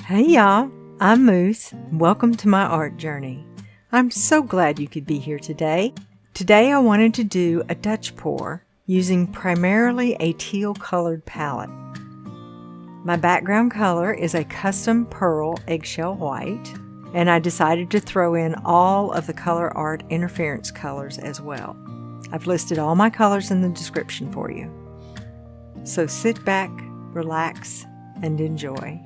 Hey y'all, I'm Moose. Welcome to my art journey. I'm so glad you could be here today. Today I wanted to do a Dutch pour using primarily a teal colored palette. My background color is a custom pearl eggshell white, and I decided to throw in all of the Colour Arte Interference Colors as well. I've listed all my colors in the description for you. So sit back, relax, and enjoy.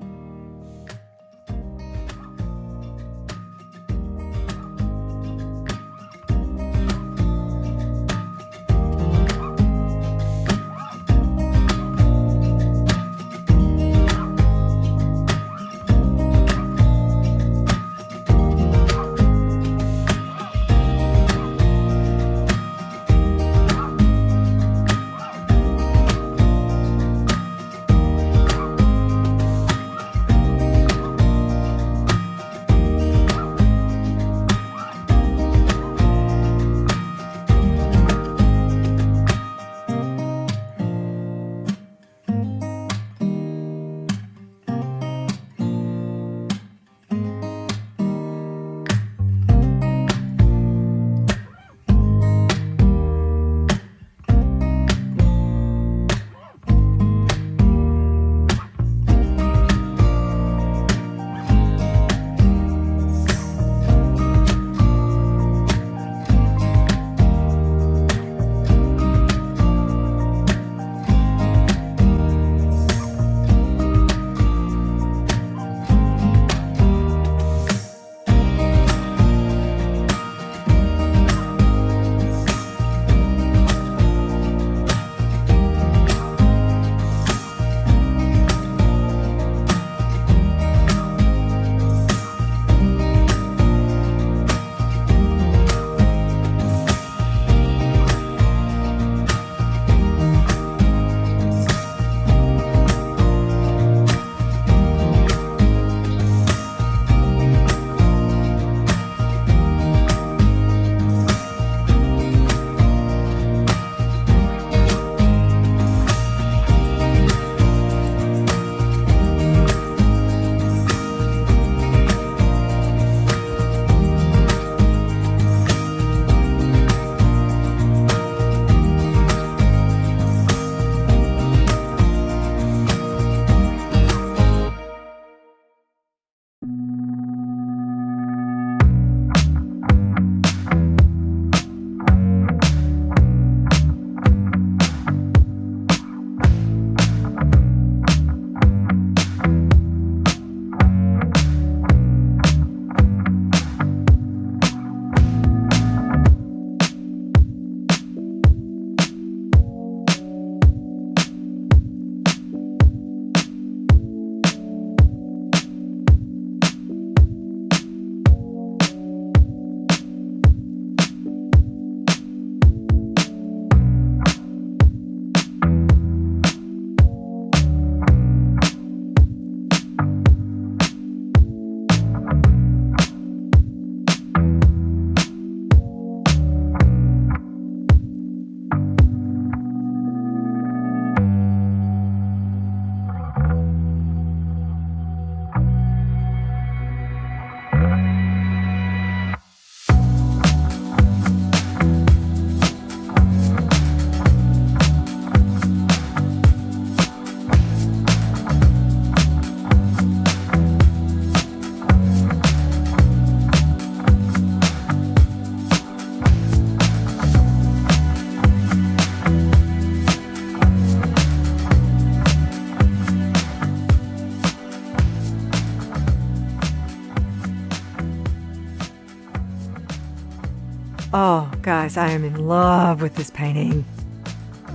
Oh, guys, I am in love with this painting.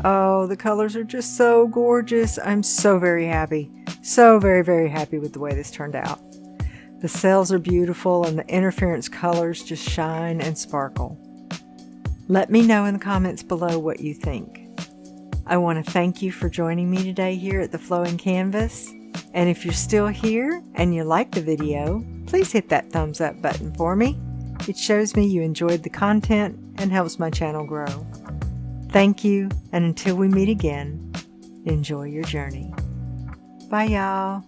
Oh, the colors are just so gorgeous. I'm so very happy. So very happy with the way this turned out. The cells are beautiful and the interference colors just shine and sparkle. Let me know in the comments below what you think. I want to thank you for joining me today here at the Flowing Canvas. And if you're still here and you like the video, please hit that thumbs up button for me. It shows me you enjoyed the content and helps my channel grow. Thank you, and until we meet again, enjoy your journey. Bye, y'all.